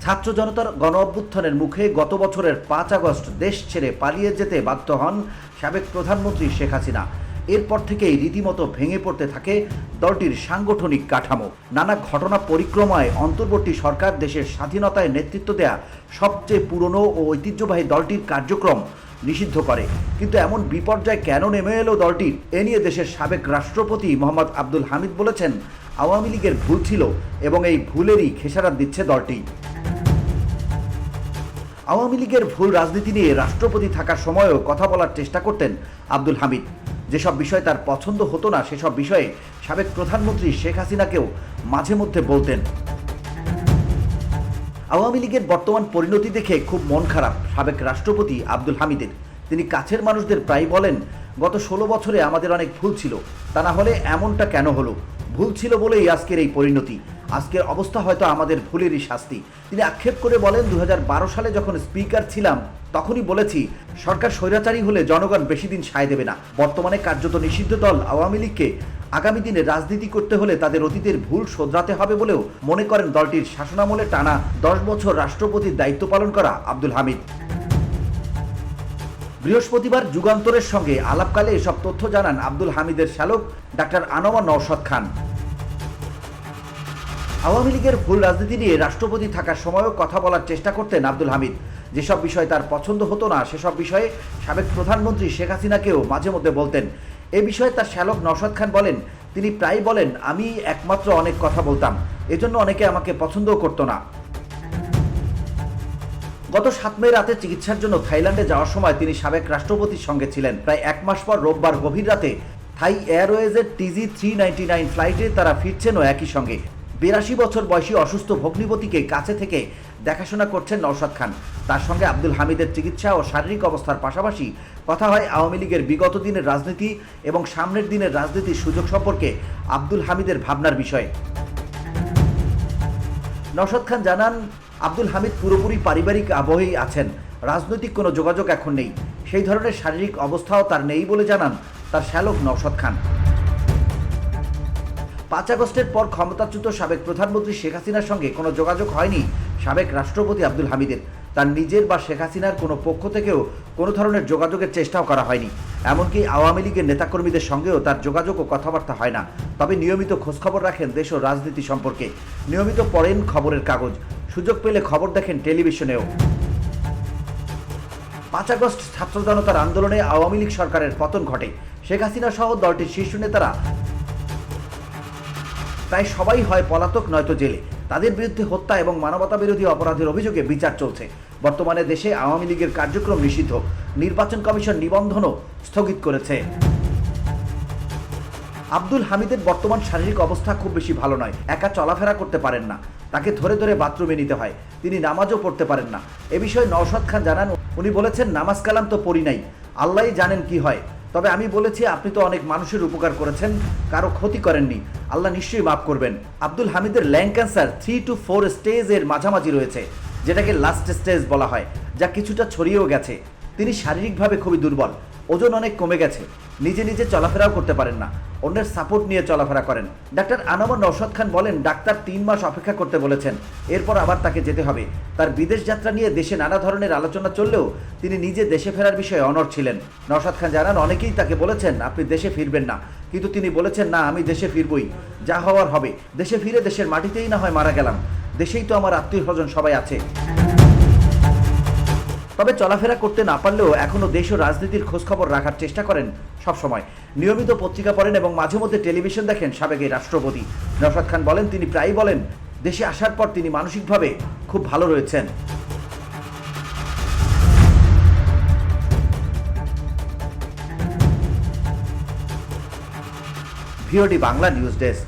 ছাত্র জনতার গণ অভ্যুত্থানের মুখে গত বছরের ৫ আগস্ট দেশ ছেড়ে পালিয়ে যেতে বাধ্য হন সাবেক প্রধানমন্ত্রী শেখ হাসিনা। এরপর থেকেই রীতিমতো ভেঙে পড়তে থাকে দলটির সাংগঠনিক কাঠামো। নানা ঘটনা পরিক্রমায় অন্তর্বর্তী সরকার দেশের স্বাধীনতায় নেতৃত্ব দেয়া সবচেয়ে পুরনো ও ঐতিহ্যবাহী দলটির কার্যক্রম নিষিদ্ধ করে। কিন্তু এমন বিপর্যয় কেন নেমে এলো দলটির? এ নিয়ে দেশের সাবেক রাষ্ট্রপতি মোহাম্মদ আব্দুল হামিদ বলেছেন, আওয়ামী লীগের ভুল ছিল এবং এই ভুলেরই খেসারত দিচ্ছে দলটি। আওয়ামী লীগের ভুল রাজনীতি নিয়ে রাষ্ট্রপতি থাকার সময়ও কথা বলার চেষ্টা করতেন আব্দুল হামিদ। যেসব বিষয় তার পছন্দ হতো না সেসব বিষয়ে সাবেক প্রধানমন্ত্রী শেখ হাসিনাকেও মাঝে মধ্যে বলতেন। আওয়ামী লীগের বর্তমান পরিণতি দেখে খুব মন খারাপ সাবেক রাষ্ট্রপতি আব্দুল হামিদের। তিনি কাছের মানুষদের প্রায় বলেন, গত ১৬ বছরে আমাদের অনেক ভুল ছিল, তা না হলে এমনটা কেন হলো? ভুল ছিল বলেই আজকের এই পরিণতি। আজকের অবস্থা হয়তো আমাদের ভুলেরই শাস্তি। তিনি আক্ষেপ করে বলেন, ২০১২ সালে যখন স্পিকার ছিলাম তখনই বলেছি সরকার স্বৈরাচারী হলে জনগণ বেশি দিন সায় দেবে না। বর্তমানে কার্যত নিষিদ্ধ দল আওয়ামী লীগকে আগামী দিনে রাজনীতি করতে হলে তাদের অতীতের ভুল শোধরাতে হবে বলেও মনে করেন দলটির শাসনামলে টানা ১০ বছর রাষ্ট্রপতির দায়িত্ব পালন করা আব্দুল হামিদ। বৃহস্পতিবার যুগান্তরের সঙ্গে আলাপকালে এসব তথ্য জানান আব্দুল হামিদের শ্যালক ডাক্তার আনোয়ার নওশাদ খান। আওয়ামী লীগের ভুল রাজনীতি নিয়ে রাষ্ট্রপতি থাকার সময়ও কথা বলার চেষ্টা করতেন আব্দুল হামিদ। যেসব বিষয় তার পছন্দ হতো না সেসব বিষয়ে সাবেক প্রধানমন্ত্রী শেখ হাসিনাকেও মাঝে মধ্যে বলতেন। এ বিষয়ে তার শ্যালক নওশাদ খান বলেন, তিনি প্রায় বলেন, আমি একমাত্র অনেক কথা বলতাম, এজন্য অনেকে আমাকে পছন্দও করতো না। গত ৭ মে রাতে চিকিৎসার জন্য থাইল্যান্ডে যাওয়ার সময় তিনি সাবেক রাষ্ট্রপতির সঙ্গে ছিলেন। প্রায় ১ মাস পর রোববার গভীর রাতে থাই এয়ারওয়েজের TG399 ফ্লাইটে তারা ফিরছেনও একই সঙ্গে। ৮২ বছর বয়সী অসুস্থ ভগ্নিপতিকে কাছে থেকে দেখাশোনা করছেন নওশাদ খান। তার সঙ্গে আব্দুল হামিদের চিকিৎসা ও শারীরিক অবস্থার পাশাপাশি কথা হয় আওয়ামী লীগের বিগত দিনের রাজনীতি এবং সামনের দিনের রাজনীতির সুযোগ সম্পর্কে আব্দুল হামিদের ভাবনার বিষয়ে। নওশাদ খান জানান, আব্দুল হামিদ পুরোপুরি পারিবারিক আবহেই আছেন, রাজনৈতিক কোনো যোগাযোগ এখন নেই। সেই ধরনের শারীরিক অবস্থাও তার নেই বলে জানান তার শ্যালক নওশাদ খান। ৫ আগস্টের পর ক্ষমতাচ্যুত সাবেক প্রধানমন্ত্রী শেখ হাসিনার সঙ্গে কোনো যোগাযোগ হয়নি সাবেক রাষ্ট্রপতি আব্দুল হামিদের। তার নিজের বা শেখ হাসিনার কোনো পক্ষ থেকেও কোনো ধরনের যোগাযোগের চেষ্টাও করা হয়নি। এমনকি আওয়ামী লীগের নেতাকর্মীদের সঙ্গেও তার যোগাযোগ ও কথাবার্তা হয় না। তবে নিয়মিত খোঁজখবর রাখেন দেশ ও রাজনীতি সম্পর্কে, নিয়মিত পড়েন খবরের কাগজ, সুযোগ পেলে খবর দেখেন টেলিভিশনেও। ৫ আগস্ট ছাত্র জনতার আন্দোলনে আওয়ামী লীগ সরকারের পতন ঘটে। শেখ হাসিনা সহ দলটির শীর্ষ নেতারা প্রায় সবাই হয় পলাতক নয়তো জেলে। তাদের বিরুদ্ধে হত্যা এবং মানবতা বিরোধী অপরাধের অভিযোগে বিচার চলছে। বর্তমানে দেশে আওয়ামী লীগের কার্যক্রম নিষিদ্ধ। নির্বাচন কমিশন নিবন্ধনও স্থগিত করেছে। আব্দুল হামিদের বর্তমান শারীরিক অবস্থা খুব বেশি ভালো নয়। একা চলাফেরা করতে পারেন না, তাকে ধরে ধরে বাথরুমে নিতে হয়। তিনি নামাজও পড়তে পারেন না। এ বিষয়ে নওশাদ খান জানান, উনি বলেছেন, নামাজ কালাম তো পড়ি নাই, আল্লাহই জানেন কি হয়। তবে আমি বলেছি, আপনি তো অনেক মানুষের উপকার করেছেন, কারো ক্ষতি করেননি, আল্লাহ নিশ্চয়ই মাফ করবেন। আব্দুল হামিদের ল্যাং ক্যান্সার 3 to 4 স্টেজের মাঝামাঝি রয়েছে, যেটাকে লাস্ট স্টেজ বলা হয়, যা কিছুটা ছড়িয়েও গেছে। তিনি শারীরিকভাবে খুবই দুর্বল, ওজন অনেক কমে গেছে, নিজে নিজে চলাফেরাও করতে পারেন না, অন্যের সাপোর্ট নিয়ে চলাফেরা করেন। ডাক্তার আনোয়ার নওশাদ খান বলেন, ডাক্তার ৩ মাস অপেক্ষা করতে বলেছেন, এরপর আবার তাকে যেতে হবে। তার বিদেশ যাত্রা নিয়ে দেশে নানা ধরনের আলোচনা চললেও তিনি নিজে দেশে ফেরার বিষয়ে অনড় ছিলেন। নওশাদ খান জানান, অনেকেই তাকে বলেছেন আপনি দেশে ফিরবেন না, কিন্তু তিনি বলেছেন, না, আমি দেশে ফিরবই, যা হওয়ার হবে। দেশে ফিরে দেশের মাটিতেই না হয় মারা গেলাম, দেশেই তো আমার আত্মীয় স্বজন সবাই আছে। তবে চলাফেরা করতে না পারলেও এখনও দেশ ও রাজনীতির খোঁজখবর রাখার চেষ্টা করেন সবসময়। নিয়মিত পত্রিকা পড়েন এবং মাঝে মধ্যে টেলিভিশন দেখেন সাবেক এই রাষ্ট্রপতি। নওশাদ খান বলেন, তিনি প্রায়ই বলেন, দেশে আসার পর তিনি মানসিকভাবে খুব ভালো রয়েছেন। VOD Bangla news desk.